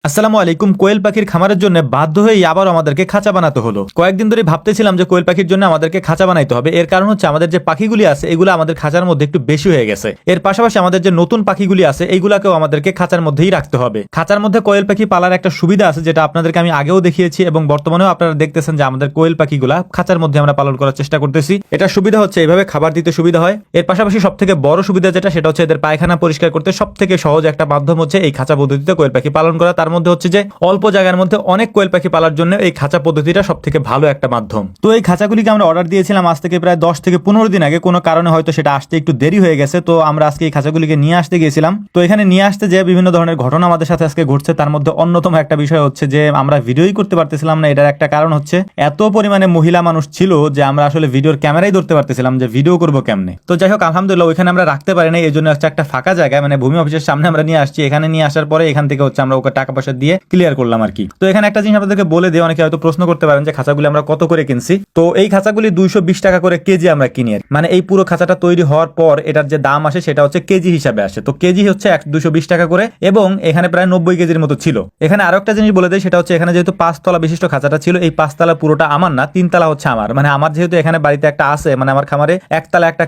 আসসালামু আলাইকুম। কোয়েল পাখির খামারের জন্য বাধ্য হয়ে আবার আমাদেরকে খাঁচা বানাতে হলো। কয়েকদিন ধরে ভাবতেছিলাম যে কোয়েল পাখির জন্য আমাদেরকে খাঁচা বানাইতে হবে। এর কারণ হচ্ছে আমাদের যে পাখিগুলি আছে এগুলো আমাদের খাঁচার মধ্যে একটু বেশি হয়ে গেছে। এর পাশাপাশি আমাদের যে নতুন পাখিগুলি আছে এইগুলাকেও আমাদেরকে খাঁচার মধ্যেই রাখতে হবে। খাঁচার মধ্যে কোয়েল পাখি পালার একটা সুবিধা আছে, যেটা আপনাদেরকে আমি আগেও দেখিয়েছি এবং বর্তমানেও আপনারা দেখতেছেন যে আমাদের কোয়েল পাখিগুলা খাঁচার মধ্যে আমরা পালন করার চেষ্টা করতেছি। এটা সুবিধা হচ্ছে এইভাবে খাবার দিতে সুবিধা হয়। এর পাশাপাশি সব থেকে বড় সুবিধা যেটা, সেটা হচ্ছে এদের পায়খানা পরিষ্কার করতে সব থেকে সহজ একটা মাধ্যম হচ্ছে এই খাঁচা পদ্ধতিতে কোয়েল পাখি পালন করা। তার মধ্যে হচ্ছে যে অল্প জায়গার মধ্যে অনেক কোয়েল পাখি পালার জন্য এই খাঁচা পদ্ধতিটা সব থেকে ভালো একটা মাধ্যম। তো এই খাঁচাগুলিকে আমরা অর্ডার দিয়েছিলাম আজ থেকে প্রায় 10 থেকে 15 দিন আগে। কোনো কারণে হয়তো সেটা আসতে একটু দেরি হয়ে গেছে। তো আমরা আজকে এই খাঁচাগুলিকে নিয়ে আসতে গিয়েছিলাম। তো এখানে নিয়ে আসতে যে বিভিন্ন ধরনের ঘটনা আমাদের সাথে আজকে ঘটছে, তার মধ্যে অন্যতম একটা বিষয় হচ্ছে যে আমরা ভিডিওই করতে পারতেছিলাম না। এটার একটা কারণ হচ্ছে এত পরিমাণে মহিলা মানুষ ছিল যে আমরা আসলে ভিডিওর ক্যামেরাই ধরতে পারতেছিলাম যে ভিডিও করবো কেমনে। তো যাই হোক, আলহামদুলিল্লাহ ওইখানে আমরা রাখতে পারি না। এই জন্য হচ্ছে একটা ফাঁকা জায়গায়, মানে ভূমি অফিসের সামনে আমরা নিয়ে আসছি। এখানে নিয়ে আসার পরে এখান থেকে হচ্ছে আমরা ওকে টাকা পয়সা দিয়ে ক্লিয়ার করলাম আর কি। তো এখানে একটা জিনিস আপনাদেরকে বলে দিই, অনেকে হয়তো প্রশ্ন করতে পারেন যে খাঁচাগুলি আমরা কত করে কিনছি। তো এই খাঁচাগুলি 220 টাকা করে কেজি আমরা কিনি। মানে এই পুরো খাঁচাটা তৈরি হওয়ার পর এটার যে দাম আসে সেটা হচ্ছে কেজি হিসাবে আসে। তো কেজি হচ্ছে 220 টাকা করে, এবং এখানে প্রায় 90 কেজির মতো ছিল। এখানে আরো একটা জিনিস বলে দেয়, সেটা হচ্ছে এখানে যেহেতু 5 তলা বিশিষ্ট খাঁচাটা ছিল, এই 5 তলা পুরোটা আমার না, 3 তলা হচ্ছে আমার। মানে আমার যেহেতু এখানে বাড়িতে একটা আছে, মানে আমার খামারে 1 তলা একটা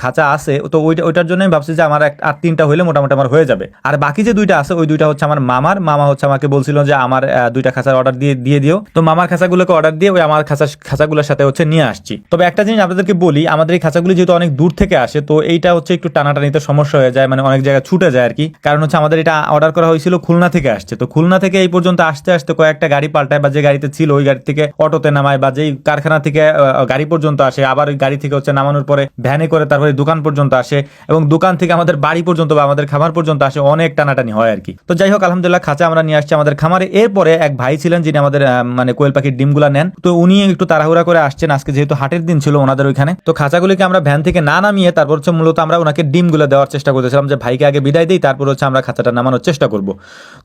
খাঁচা আছে, তো ওইটার জন্য আমি ভাবছি যে আমার আর 3টা হইলে মোটামুটি আমার হয়ে যাবে। আর বাকি যে 2টা আছে ওই 2টা হচ্ছে আমার মামা হচ্ছে আমাকে বলছিল যে আমার 2টা খাঁচার অর্ডার দিয়ে দিও। তো মামার খাঁচাগুলোকে অর্ডার দিয়ে ওই আমার খাঁচাগুলোর সাথে হচ্ছে নিয়ে আসছি। তবে একটা জিনিস আপনাদেরকে বলি, আমাদের এই খাঁচাগুলি যেহেতু অনেক দূর থেকে আসে, তো এইটা হচ্ছে একটু টানাটানিতে সমস্যা হয়ে যায়, মানে অনেক জায়গায় ছুটে যায় আর কি। কারণ হচ্ছে আমাদের এটা অর্ডার করা হয়েছিল খুলনা থেকে আসছে। তো খুলনা থেকে এই পর্যন্ত আসতে আসতে কয়েকটা গাড়ি পাল্টায়, বা যে গাড়িতে ছিল ওই গাড়ি থেকে অটোতে নামায়, বা যেই কারখানা থেকে গাড়ি পর্যন্ত আসে, আবার ওই গাড়ি থেকে হচ্ছে নামানোর পরে ভ্যানে করে তারপরে দোকান পর্যন্ত আসে, এবং দোকান থেকে আমাদের বাড়ি পর্যন্ত বা আমাদের খামার পর্যন্ত আসে, অনেক টানাটানি হয় আর কি। তো যাই হোক, আলহামদুলিল্লাহ খাঁচা আমরা নিয়ে আসছি আমাদের খামারে। এরপরে এক ভাই ছিলেন যিনি আমাদের মানে কোয়েল পাখির ডিমগুলা নেন। তো উনি একটু তাড়াহুড়া করে আসছেন আজকে, যেহেতু হাটের দিন ছিল ওনাদের ওইখানে। তো খাঁচাগুলিকে আমরা ভ্যান থেকে না নামিয়ে তারপর হচ্ছে মূলত আমরা ওনাকে ডিমগুলো দেওয়ার চেষ্টা করতেছিলাম, যে ভাইকে আগে বিদায় দিই, তারপর হচ্ছে আমরা খাঁচাটা নামানোর চেষ্টা করব।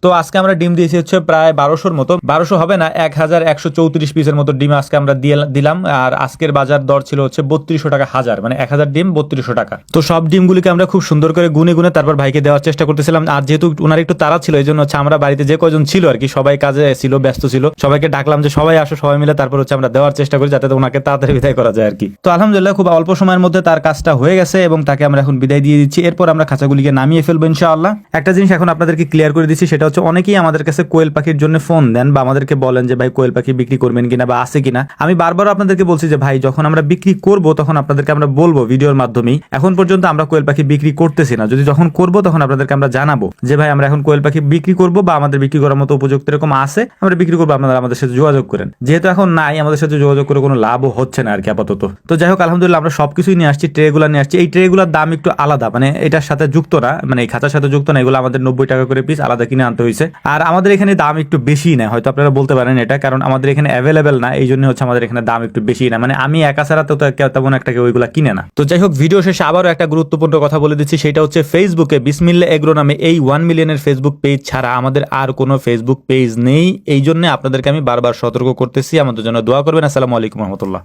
তো আজকে আমরা ডিম দিয়েছি হচ্ছে প্রায় 1200-র মতো, 1200 হবে না, 1134 পিসের মতো ডিম আজকে আমরা দিলাম। আর আজকের বাজার দর ছিল হচ্ছে 3200 টাকা হাজার, মানে 1000 ডিম 3200 টাকা। তো সব ডিমগুলিকে আমরা খুব সুন্দর করে গুনে গুনে তারপর ভাইকে দেওয়ার চেষ্টা করতেছিলাম। আর যেহেতু ওনার একটু তাড়া ছিল, এই জন্য হচ্ছে আমরা বাড়িতে যে কয়জন ছিল আর কি, সবাই কাজে ছিল, ব্যস্ত ছিল, সবাইকে ডাকলাম যে সবাই আসো, সবাই মিলে তারপর হচ্ছে আমরা দেওয়ার চেষ্টা করি, যাতে ওনাকে তাড়াতাড়ি বিদায় করা যায় আর কি। তো আলহামদুলিল্লাহ খুব অল্প সময়ের মধ্যে তার কাজটা হয়ে গেছে, এবং তাকে আমরা এখন বিদায় দিয়ে দিচ্ছি। এরপর আমরা খাঁচাগুলিকে নামিয়ে ফেলবো ইনশাআল্লাহ। একটা জিনিস এখন আপনাদেরকে ক্লিয়ার করে দিচ্ছি, সেটা হচ্ছে অনেকেই আমাদের কাছে কোয়েল পাখির জন্য ফোন দেন বা আমাদেরকে বলেন যে ভাই কোয়েল পাখি বিক্রি করবেন কিনা বা আছে কিনা। আমি বারবার আপনাদেরকে বলছি যে ভাই, যখন আমরা বিক্রি করব তখন আপনাদেরকে আমরা বলবো ভিডিওর মাধ্যমেই। এখন পর্যন্ত আমরা কোয়েল পাখি বিক্রি করতেছি না। যদি যখন করব তখন আপনাদেরকে আমরা জানাবো যে ভাই আমরা এখন কোয়েল পাখি বিক্রি করব, বা আমাদের বিক্রি করার মতো উপযুক্ত এরকম আছে, আমরা বিক্রি করবো, আপনারা আমাদের সাথে যোগাযোগ করেন। যেহেতু এখন নাই, আমাদের সাথে যোগাযোগ করে কোনো লাভও হচ্ছে না আর কি আপাতত। তো যাই হোক, আলহামদুলিল্লাহ আমরা সবকিছুই নিয়ে আসছি, ট্রেগুলো নিয়ে আসছি। এই ট্রেগুলোর দাম একটু আলাদা, মানে এটার সাথে যুক্ত না, মানে এই খাঁচার সাথে যুক্ত না। এগুলো আমাদের 90 টাকা করে পিস আলাদা কিনে আনতে হয়েছে। আর আমাদের এখানে দাম একটু বেশি না, হয়তো আপনারা বলতে পারেন এটা, কারণ আমাদের এখানে অ্যাভেলেবেল না, এই জন্য হচ্ছে আমাদের এখানে দাম একটু বেশি না। মানে আমি একা ছাড়া তো তেমন একটা কেউ ওইগুলো কিনে না। তো যাই হোক, ভিডিও শেষে আবারও একটা গুরুত্বপূর্ণ কথা বলে দিচ্ছি, সেটা হচ্ছে ফেসবুকে বিসমিল্লাহ এগ্রো নামে এই 1 মিলিয়নের ফেসবুক পেজ ছাড়া আমাদের আর কোনো ফেসবুক পেজ নেই। এই জন্য আপনাদেরকে আমি বারবার সতর্ক করতেছি। আমাদের জন্য দোয়া করবেন। আসসালামু আলাইকুম রহমতুল্লাহ।